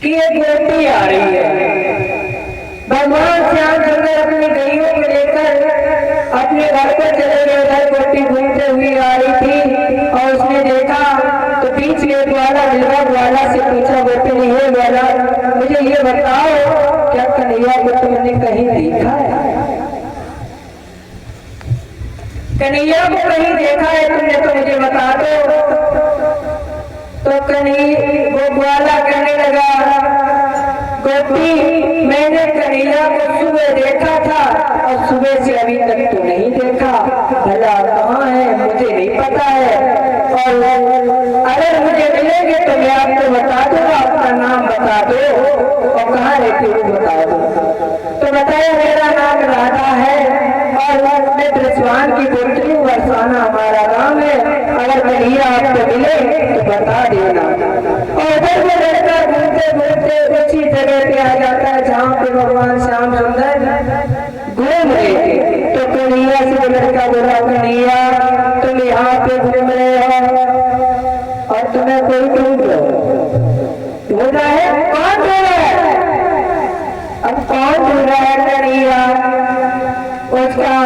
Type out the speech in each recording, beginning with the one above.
कि एक गोपी आ रही है। भगवान श्याम सुंदर अपनी गैयों को लेकर अपने घर पर चले गए। उधर गोपी घूमते हुई आ रही थी और उसने देखा तो बीच में एक ग्वाला मिला। ग्वाला से पूछा गोपी ने, हे ग्वाला, मुझे ये बताओ क्या कन्हैया को तुमने कहीं देखा है? कन्हैया को कहीं देखा है तुमने तो मुझे बता दो। तो वो ग्वाला कहने लगा, गोपी, मैंने कन्हैया को सुबह देखा था और सुबह से अभी तक तो नहीं देखा। भला कहाँ है मुझे नहीं पता है, और अगर मुझे मिलेंगे तो मैं आपको बता दूंगा। आपका नाम बता दो और कहाँ रहते हो बता दो। तो बताया, मेरा नाम राधा है और मैं ब्रजवान की पुत्री हूँ। बरसाना हमारा नाम है। अगर कन्हैया आपको मिले तो बता देना। और उधर में लड़का घूमते घूमते उसी जगह पे आ जाता है जहाँ पे भगवान श्याम सुंदर घूम रहे थे। तो कन्हैया से लड़का बोला, कन्हैया, तुम यहाँ पे घूम रहे हो और तुम्हें कोई ढूंढ रहा है? कौन ढूंढ रहा है? अब कौन ढूंढ रहा है? कन्हैया, उसका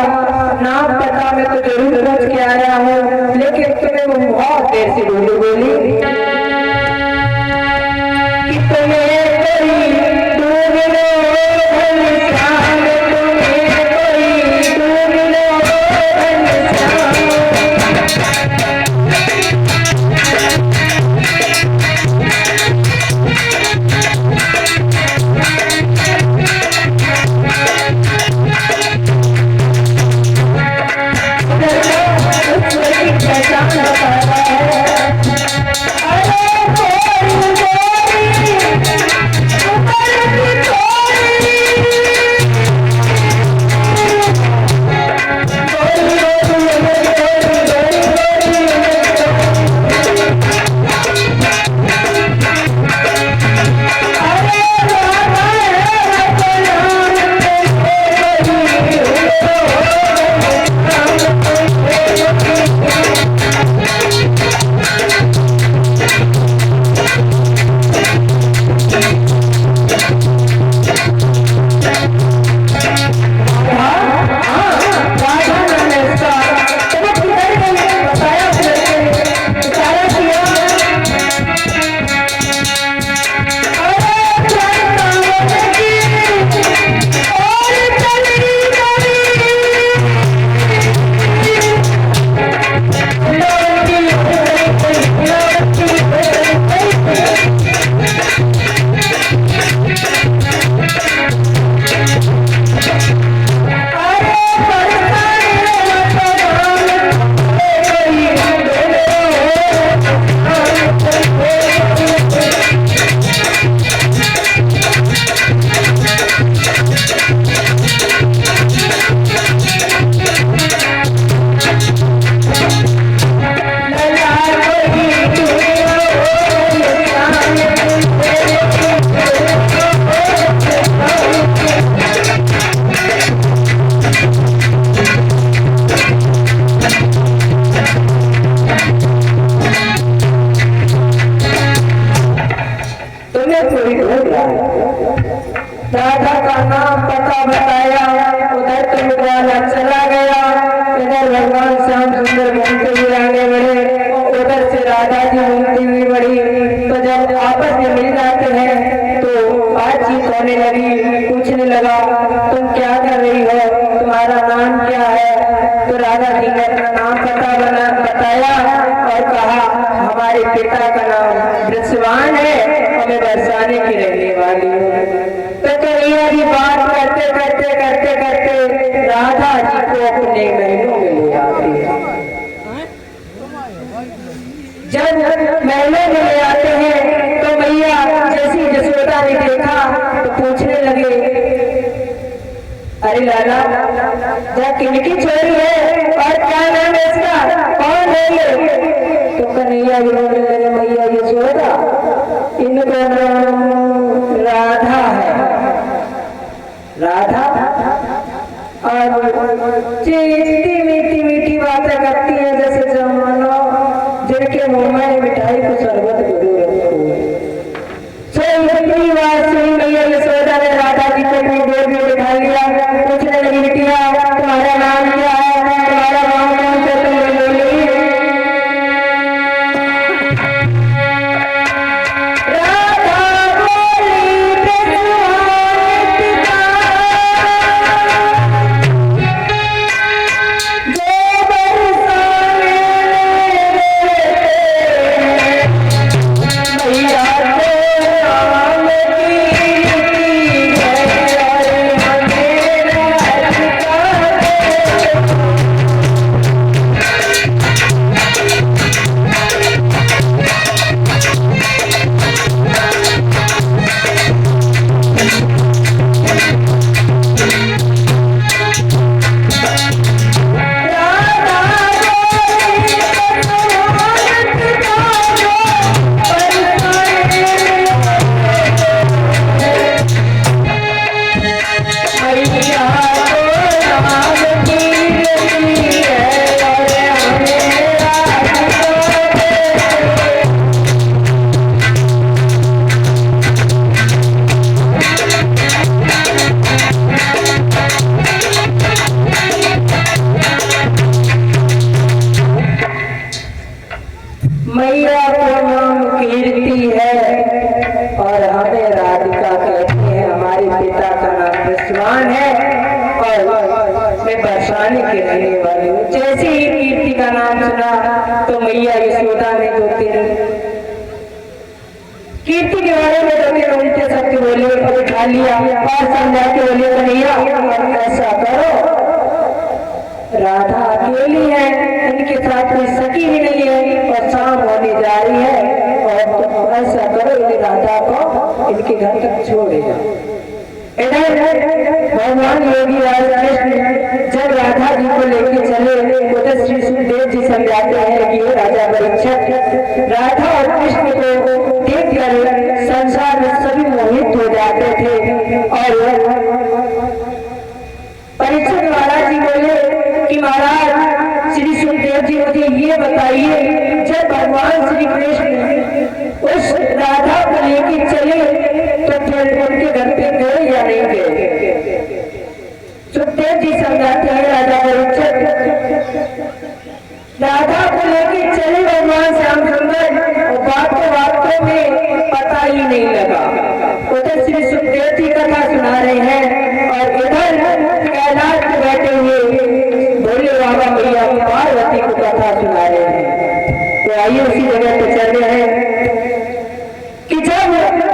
नाम पता मैं तो जरूर पूछ के आया हूँ, लेकिन तुम्हें वो बहुत देर से बोली कि तुम्हें कोई ढूंढ लो, घनश्याम, तुम्हें कोई ढूंढ लो, घनश्याम। राधा का नाम पता बताया, उधर तुम ग्वाला चला गया। इधर भगवान श्याम सुंदर घूमते हुए आगे बढ़े, उधर से राधा जी घूमती हुई बढ़ी। तो जब आपस में मिल जाते हैं तो बातचीत होने लगी। पूछने लगा, तुम क्या कर रही हो, तुम्हारा नाम क्या है? तो राधा जी ने अपना नाम पता बताया और कहा, हमारे पिता का नाम ब्रजवान है और मैं बरसाने की रहने वाली हूँ। तो कन्हैया जी बात करते करते करते करते राधा जी को अपने महलों में ले आते हैं। जब महलों में ले आते हैं तो मैया जैसी यशोदा ने देखा तो पूछने लगे, अरे लाला, क्या किनकी छोरी है और क्या नाम है इसका, कौन है ये? तो कन्हैया जी बोलने लगे, मैया यशोदा, इनका नाम राधा है। राधा और इतनी मीठी मीठी बातें करती है जैसे जमानो जिनके मुंह में मिठाई को शरबत गुरु रखो। इतनी कीर्ति है और हमें राधिका कहती है। हमारे पिता का नाम विश्वान है और मैं बरसाने की रहने वाली हूँ। जैसे ही कीर्ति का नाम सुना तो मैया यशोदा ने दो तीन कीर्ति के बारे में दो तीन उल्टे शब्द बोले और उठा लिया और समझा के बोले कन्हैया ऐसा करो, राधा अकेली है, इनके साथ कोई सखी भी नहीं है और शाम होने जा रही है और तुम ऐसा करो इन्हें राधा को इनके घर तक छोड़े जाओ। इधर भगवान योगी राज कृष्ण जब राधा जी को लेकर चले उधर श्री सुखदेव जी समझाते हैं कि राजा परीक्षित, राधा और कृष्ण को देखकर संसार में सभी मोहित हो जाते थे। और परीक्षित महाराज जी बोले कि महाराज श्री सुखदेव जी मुझे ये बताइए, जब भगवान श्री कृष्ण उस राधा को लेकर चले तो फिर उनके घर पे गए या नहीं गए? सुखदेव जी समझाते हैं राजा परीक्षित, राधा को लेकर चले भगवान श्याम सुंदर और वास्तव में पता ही नहीं लगा। उधर श्री सुखदेव जी कथा सुना रहे हैं और इधर कैलाश में बैठे हुए भोले बाबा मैया पार्वती को कथा सुना रहे हैं। तो आइए उसी जगह पे चल रहे हैं कि जब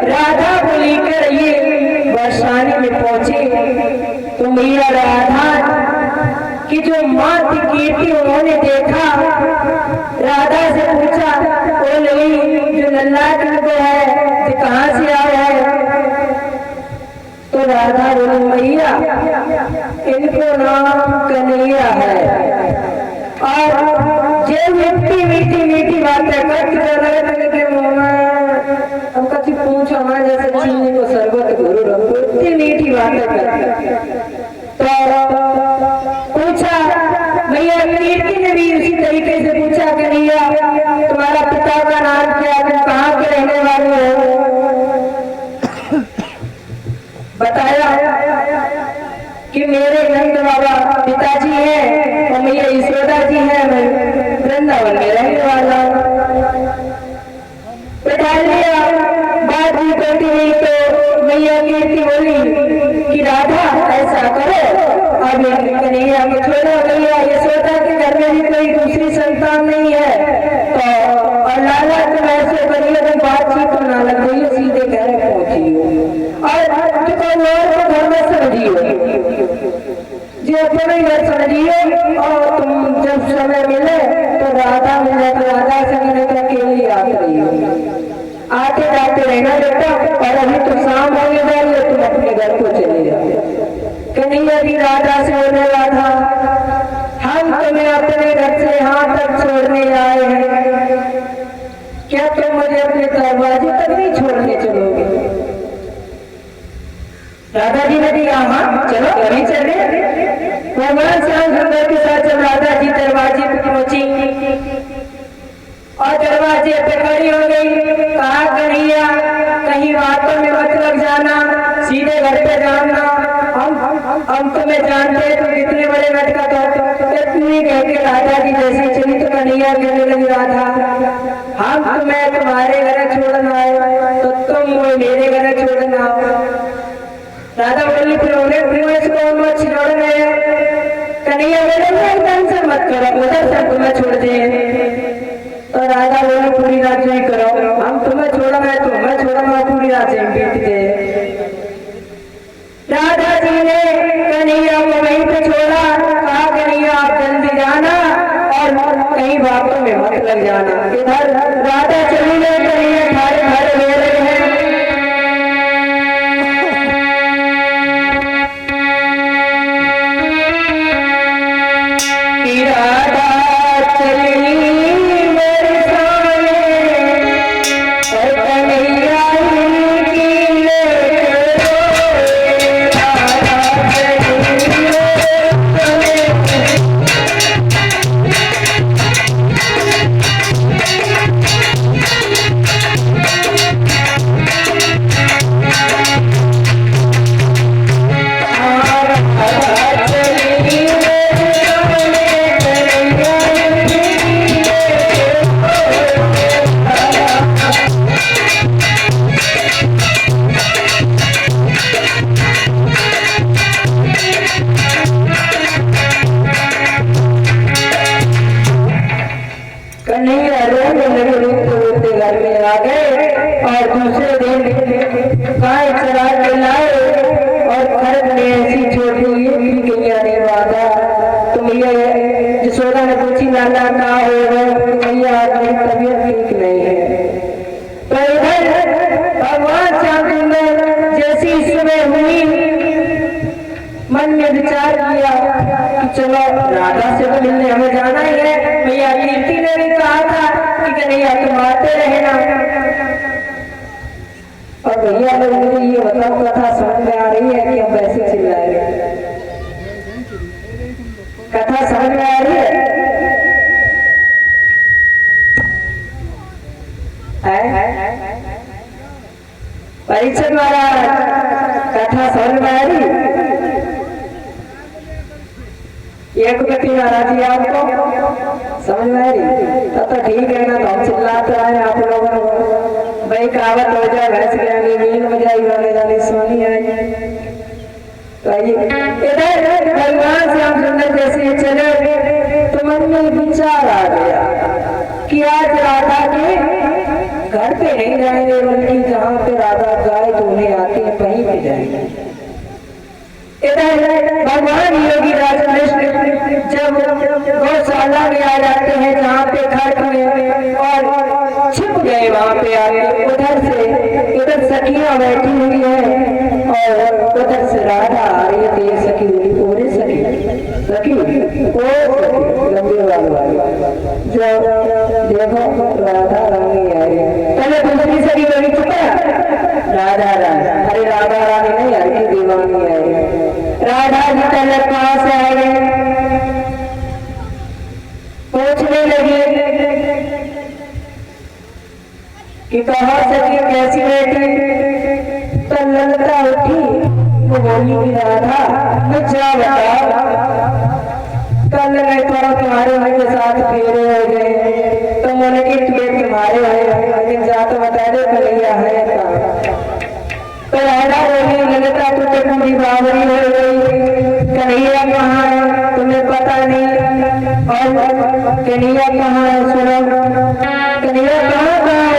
राधा को लेकर ये बरसाने में पहुंचे तो मैया राधा की जो माँ की कीर्ति उन्होंने देखा, राधा से पूछा वो नहीं जो नल्ला को है जो कहाँ से आया है? तो राधा बोली मैया इनको नाम कन्हैया है और जो मीठी मीठी मीठी बातें करते के मुंह में हम कभी पूछ हमारे जैसे चीनी को शरबत गुरु रखो इतनी मीठी बातें करते। तो पूछा भैया कीर्ति ने भी उसी तरीके से पूछा कन्हैया तुम्हारा पिता का नाम क्या, तुम कहाँ के रहने वाले हो? बताया कि मेरे नंद बाबा पिताजी हैं और मैया यशोदा जी हैं, मैं वृंदावन में रहने वाला बैठा लिया। बात भी करती हुई तो मैया कीर्ति बोली कि राधा ऐसा करो अब कन्हैया को छोड़ो, मैया यशोदा के घर में भी कोई दूसरी संतान नहीं है तो और लाला तुम ऐसे करिए तो बातचीत ना लग गई सीधे घर पहुंची और घर में समझिए जो अपने घर समझिए और तुम जब समय मिले तो राधा मिले तो राधा से मिले तो अकेले आते रहिए, आते जाते रहना बेटा और अभी तो शाम होने जाइए तुम अपने घर को चले जाओ। कन्हैया जी राधा से बोले राधा हम तुम्हें अपने घर से यहाँ तक छोड़ने आए हैं, क्या तुम मुझे अपने दरवाजे तक नहीं छोड़ने चलोगे? राधा जी ने कहा हाँ चलो अभी चले। भगवान श्याम सुंदर के साथ जब राधा जी दरवाजे पे पहुंची और दरवाजे पे खड़ी हो गई, कहा कन्हैया कहीं बातों में मत लग जाना, सीधे घर पे जाना, हम तुम्हें जानते हैं तुम कितने बड़े लटका तो इतनी कह के राधा जी जैसे चली तो कन्हैया कहने लगी राधा हम तुम्हें तुम्हारे घर छोड़ना आए तो तुम मेरे घर छोड़ना। राधा बोली फिर उन्हें इसको मत छोड़ गए। कन्हैया बोले एकदम से मत करो उधर से तुम्हें छोड़ दे। तो राधा बोली पूरी रात नहीं करो, हम तुम्हें छोड़ा मैं तुम्हें छोड़ा मैं पूरी रात से बीत गए। राधा जी ने कन्हैया को वहीं पे छोड़ा, कहा कन्हैया आप जल्दी जाना और कहीं बातों में मत लग जाना। इधर राधा चली गई, कन्हैया थारे थारे रो रहे हैं। दूसरे दिन गाय चरा के लाए और खरक में ऐसी छोटी गैया ने बांधा। तो मैया यशोदा ने पूछी लाला कहा होगा? मैया मेरी तबीयत ठीक नहीं है। तो इधर भगवान श्याम सुंदर जैसी सुबह हुई मन में विचार किया कि चलो राधा से तो मिलने हमें जाना ही है। मैया कीर्ति ने भी कहा था कि कन्हैया तुम आते रहना। और भैया लोग मुझे ये बताओ कथा समझ में आ रही है कि हम वैसे चिल्ला रहे हैं? कथा समझ में आ रही है? परीक्षित महाराज कथा समझ में आ रही? एक कथी महाराज जी आपको समझ में आ रही? तो ठीक है ना, तो हम चिल्लाते रहे आप लोगों को। भाई कहावत हो जाए भैंस ज्ञानी नींद में जाई वाले जानी सोनी आई। तो इधर भगवान श्याम सुंदर जैसे चले तो मन में विचार आ गया कि आज राधा के घर पे नहीं जाएंगे, बल्कि जहाँ पे राधा गाय धोने आती है वहीं पे जाएंगे। इधर भगवान योगी राजा कृष्ण जब गौशाला में आ जाते हैं जहाँ पे खड़क में और छिप गए वहाँ पे आके, उधर सखियां बैठी हुई है और उधर से राधा आ रही है। देख सखी पूरे सखी लंबे वाली जब देखो राधा रानी आई है। पहले दूसरी सखी कभी चुका राधा रानी, अरे राधा रानी नहीं आई दीवानी आई। राधा जी पहले पास आए, पूछने लगी कि कहाँ सखी कैसी बैठी? तो ललता उठी वो बोली कि राधा मुझे बता, कल मैं थोड़ा तुम्हारे भाई के साथ फेरे हो गए तो मैंने कि तुम्हारे भाई लेकिन जा तो बता दे कन्हैया है का। तो राधा बोली ललिता तू तो पूरी बावरी हो गई, कन्हैया कहाँ है तुम्हें पता नहीं? और कन्हैया कहाँ है सुनो, कन्हैया कहाँ होते हैं?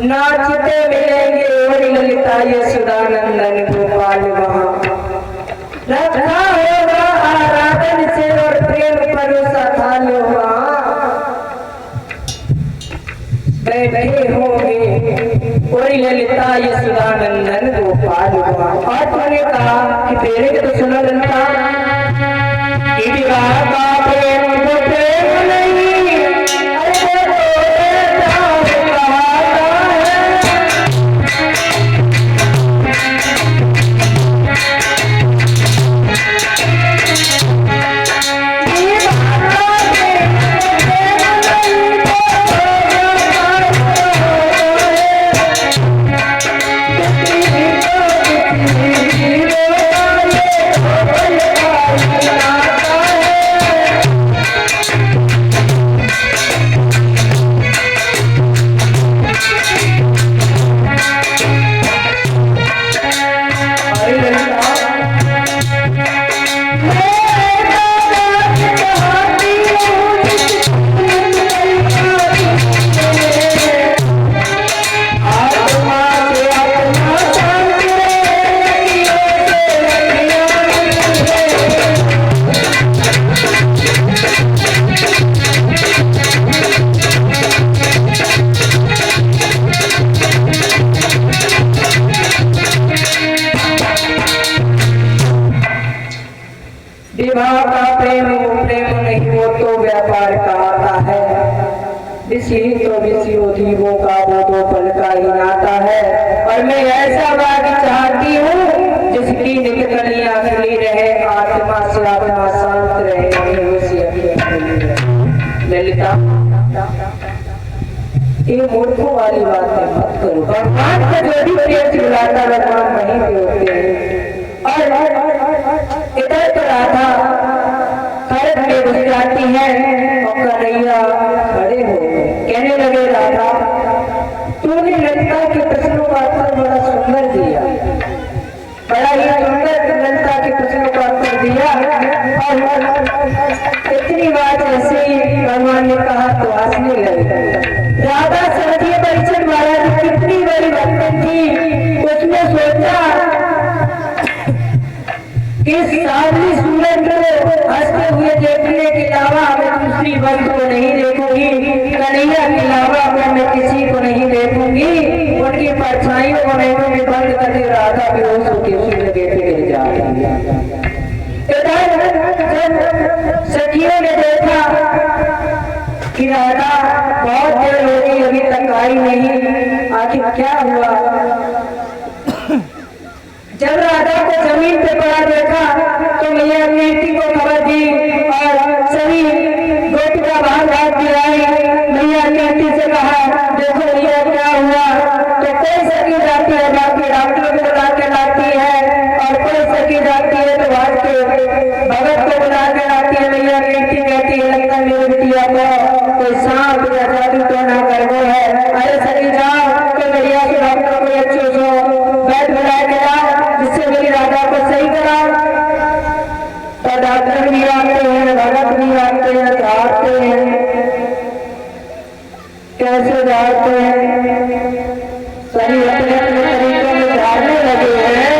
नाचते मिलेंगे और ललिता यशोदानंदन गोपाल वहाँ रखा होगा आराधन से और प्रेम परोसा थाल वहाँ बैठे होंगे और ललिता यशोदानंदन गोपाल वहाँ। और तूने कहा कि तेरे को तो सुनो ललिता कि विवाह का प्रेम तो प्रेम नहीं, विवाह का प्रेम वो प्रेम नहीं, वो तो व्यापार का आता है। विषी तो विषियो जीवों का वो दो पल का ही नाता है। और मैं ऐसा बाग चाहती हूँ जिसकी नित कलियां खिली रहे, आत्मा से आत्मा शांत रहे, ललिता ये मूर्खों वाली बात मत करो। भगवान का जो भी प्रेम से बुलाता भगवान वहीं पे होते हैं। और इधर तो राधा खड़क में घुस जाती है और कन्हैया खड़े हो गए। कहने लगे राधा तूने ललिता के प्रश्नों का उत्तर बड़ा सुंदर दिया, बड़ा ही सुंदर ललिता के प्रश्नों का उत्तर दिया। और इतनी बात ऐसे भगवान ने कहा तो हंसने लगे। राधा समझिए परीक्षण महाराज कितनी बड़ी भक्तन थी। उसने सोचा कि सामने सूरज को हंसते हुए देखने के अलावा मैं दूसरी वक्त को नहीं देखूंगी, कन्हैया के अलावा मैं किसी को नहीं देखूंगी। उनकी परछाइयों को नैनों में बंद करके राधा बेहोश होकर उसी जगह पे गिर जाती। सखियों ने देखा कि राधा बहुत देर हो गई अभी तक आई नहीं, आखिर क्या हुआ। जब राधा को जमीन पे पड़ा देखा तो मैया कीर्ति को खबर दी और सभी गोपिका भाग भाग के आई। मैया कीर्ति से कहा देखो भैया क्या हुआ। तो कोई सखी जाती है बाकी डॉक्टर को बुला के लाती है, और कोई सखी जाती है तो भाग के भगत को बुला के लाती है। मैया कीर्ति कहती है लगता मेरी बिटिया को कोई सांप या जादू टोना गड़बड़ है, अरे सखी जाओ तो बढ़िया से डॉक्टर को अच्छे से बैठ बुला के लाओ जिससे मेरी राधा को सही कराओ। तो डॉक्टर भी आते हैं, भगत भी आते हैं, झाड़ते हैं। कैसे झाड़ते हैं? सभी अपने अपने तरीके में झाड़ने लगे हैं।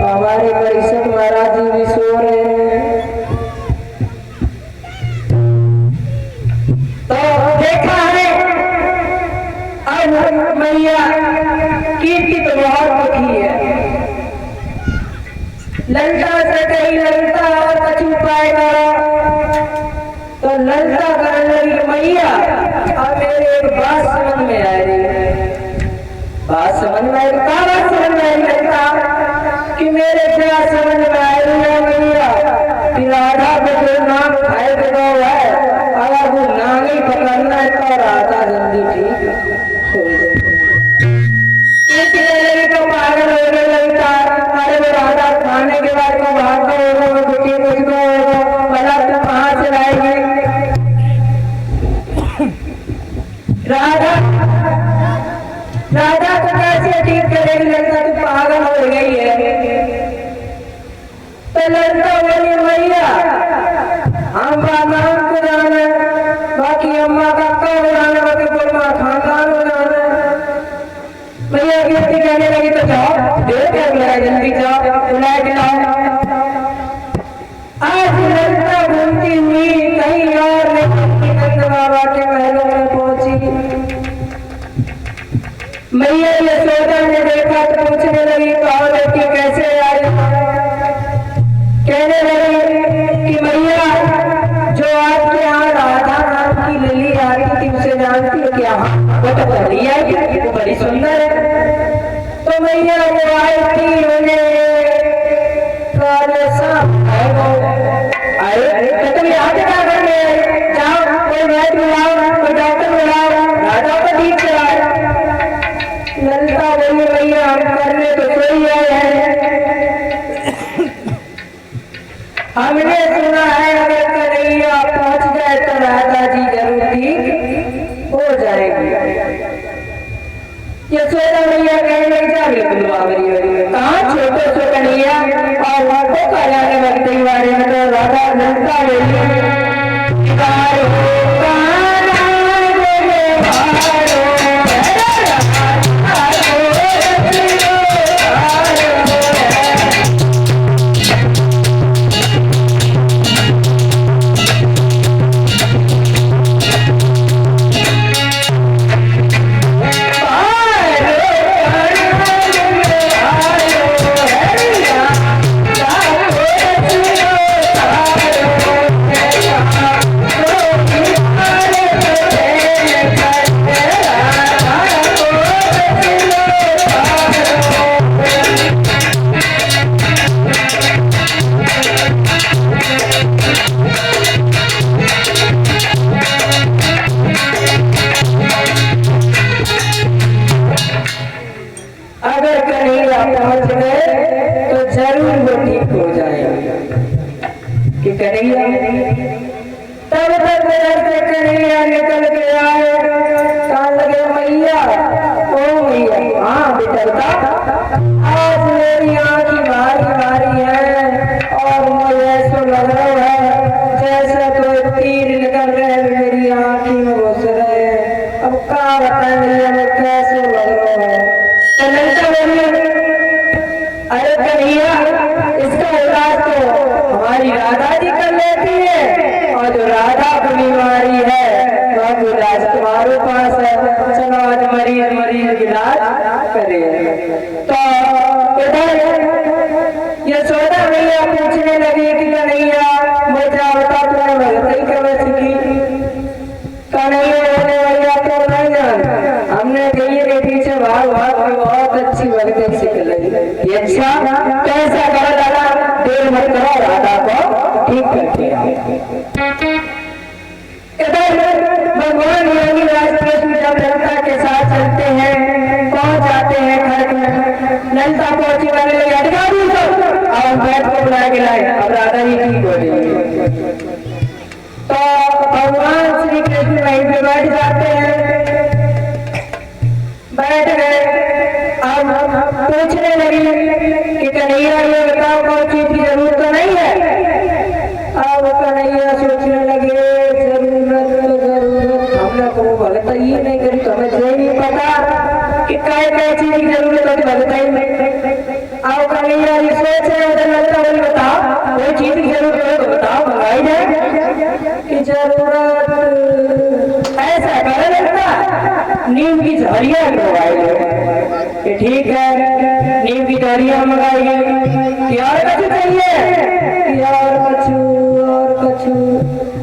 हमारे परिषद महाराज जी भी सो रहे हैं। तो देखा है अब मैया कीर्ति तो बहुत दुखी है। ललिता से कही ललिता और कछु उपाय करो। तो ललिता करने लगी मैया अब मेरे एक बात समझ में आ रही है। बात समझ में आई, बात समझ में आई ललिता कि मेरे क्या समझ में आ रही है मैया कि राधा को जो नाम खाए तो है, अगर वो नाम ही पकड़ना है तो राधा जल्दी ठीक हो जाए। इसलिए तो पागल हो गई ललिता। अरे वो राधा खाने के बाद को भाग गए दुखी मुझको भला तुम कहाँ से लाएगी। राधा को कैसे ठीक करेगी ललिता, तो पागल हो गई है। तो ललिता बोली मैया हम नाम को जाने, बाकी अम्मा का कब जाने, बाकी पूरा खानदान हो जाने। मैया कीर्ति कहने लगी तो जाओ देर क्या लगा, जल्दी जाओ बुला के लाओ। आज ललता घूमती हुई कहीं और नहीं नंद बाबा के महलों में पहुंची। मैया यशोदा ने देखा तो पूछने लगी, कहो बेटी कैसे आई? कहने लगी कि मैया जो आपके यहाँ राधा नाम की लिली आई थी उसे जानती हो क्या? वो तो बड़ी आई थी, वो बड़ी सुंदर है। तो मैया वो आई थी उन्हें तुम यहाँ पे क्या करने आए? जाओ कोई वैद्य बुलाओ, कोई डॉक्टर बुलाओ, राधा को ठीक कराओ। ललता बोली भैया हम करने तो सोई आए हैं। हमने सुना है अगर कन्हैया पहुंच जाए तो राधा जी जरूर ठीक हो जाएगी। यशोदा मैया कहने लगी, जा बिल्कुल बाबरी कहाँ छोटे से कन्हैया और वाटो का जाने भक्ति बारे में तो राधा ललता बोली तब तक से कन्हैया निकल के आए। कहा लगे मैया, ओ मैया, हाँ बेटा आज मेरी आँखी भारी भारी है और मुझे ऐसा लग रहा है जैसे कोई तीर निकल रहे मेरी आँखी में घुस रहे हैं। अब क्या बताएं मैया में कैसे लग रहा है? अरे कन्हैया इसका इलाज तो हमारी राधा जी कर लेती है और जो राधा की बीमारी है वह इलाज तुम्हारे पास है। चलो आज मरीज इलाज करे। तो इधर यशोदा मैया पूछने लगी कि कन्हैया मुझे बता तुमने भगती कब सीखी? कन्हैया बोले भैया तो नहीं जान, हमने गई के पीछे भाग भाग में बहुत अच्छी भक्ति सीख ली। अच्छा कैसा करो दादा, देर मत करो, राधा को ठीक करके इधर भगवान योगीराज कृष्ण जब ललता के साथ चलते हैं पहुंच जाते हैं घर में। ललता पहुंची वाले लगे अधिकारी और बैठ को बुला के लाए, अब राधा जी ठीक हो रही। तो भगवान श्री कृष्ण वहीं पे बैठ जाते हैं। बैठ गए, अब पूछने लगी कि कन्हैया ये बताओ कोई चीज की जरूरत तो नहीं है? अब कन्हैया सोचने लगे जरूरत हमने को भगत ही नहीं करी, तो हमें ये नहीं पता कि क्या चीज की जरूरत होती भगत ही नहीं। अब कन्हैया जी सोच रहे उधर लगता बोली बताओ कोई चीज की जरूरत हो तो बताओ मंगाई जाए। कि जरूरत ऐसा करे लगता नीम की झाड़ियाँ मंगाई। ठीक है नीम की झाड़ियाँ मंगाई गई। क्या और कछु चाहिए? और कछु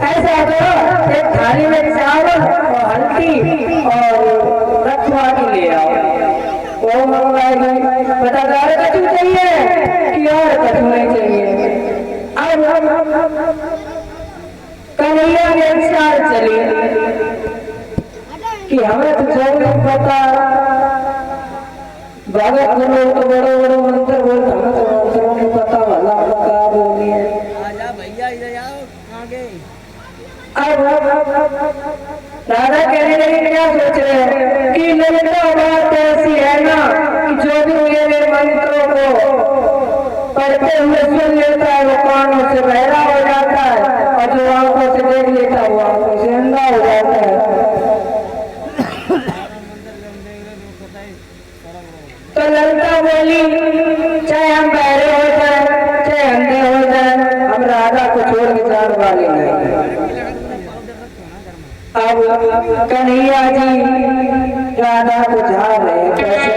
ऐसा करो एक थाली में चावल और हल्दी और रखवा के ले आओ, वो मंगवाई गई। बता और कछु चाहिए कि और कछु नहीं चाहिए? अब कन्हैया के अनुसार चली कि हमें तो नहीं पता भगत लोग तो बड़े बड़े मंत्र बोलते, हमें तो मंत्रों नहीं पता भला क्या बोली है। आजा भैया इधर आओ आगे। अब राधा कहने लगी क्या सोच रहे हैं कि ललिता बात ऐसी है ना कि जो भी मेरे मंत्रों को पढ़ते हुए सुन लेता है वो कानों से बहरा हो जाता है और जो आंखों से देख लेता है वो आंखों से अंधा हो जाता है। तो तो ललता बोली, चाहे हम बहरे हो जाए, चाहे अंधे हो जाए, हम राधा को छोड़ के जाने वाले नहीं। अब कन्हैया जी राधा को झाड़ रहे कैसे?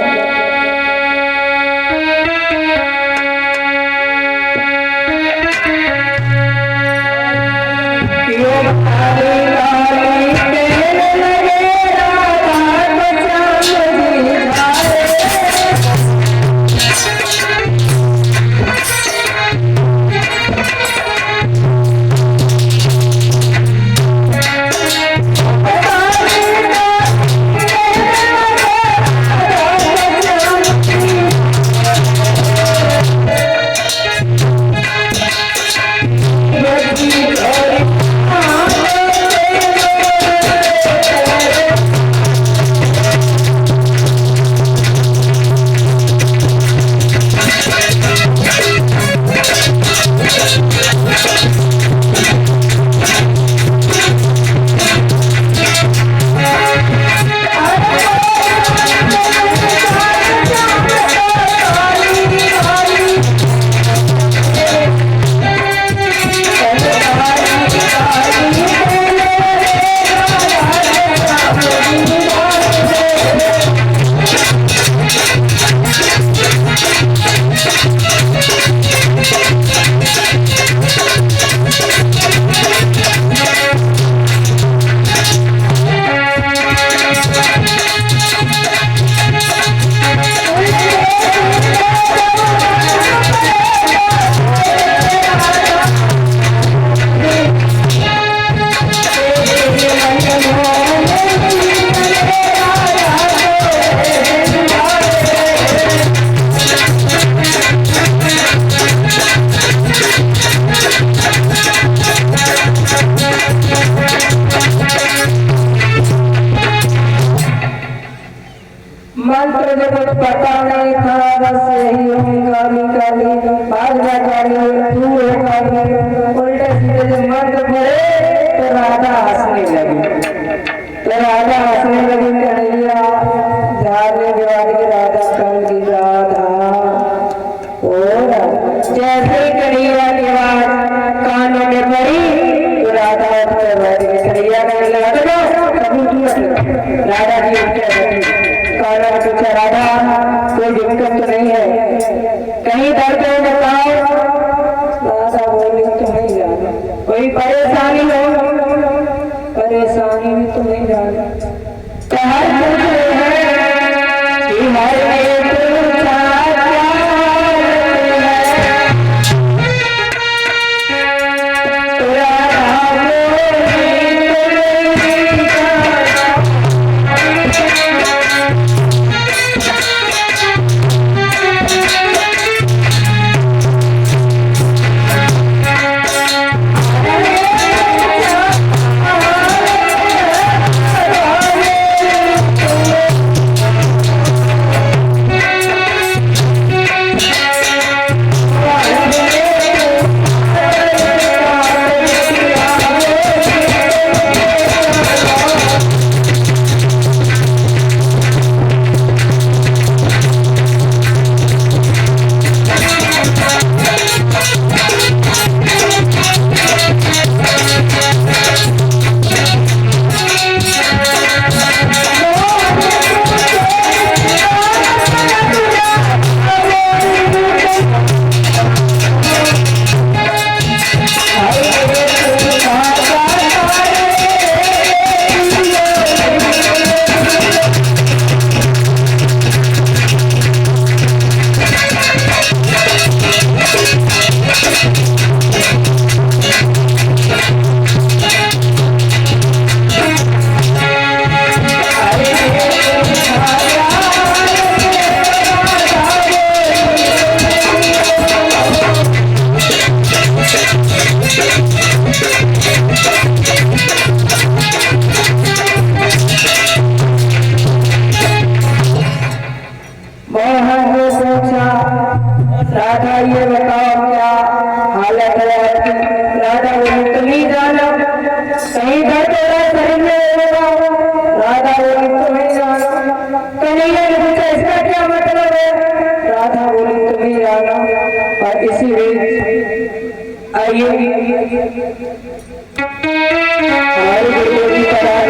मंत्र जो कुछ पता नहीं था, बस यही काली काली भागना काली तू हो काली, उल्टे सीधे जो मंत्र पड़े तो राधा हंसने लगी। तो राधा हंसने लगी, कन्हैया झाड़ने के बाद की राधा कहने लगी, राधा ओ राधा। जैसे ही कन्हैया की आवाज कानों में पड़ी तो राधा उठकर बैठ गई। कन्हैया कहने लगा राधा जी पूछा, राधा कोई दिक्कत तो नहीं है, कहीं दर्द हो बताओ। राधा बोली तो नहीं जाना, कोई परेशानी हो, परेशानी भी तो नहीं जाना। हर कि हर आइए हमारे गुरुदेव जी का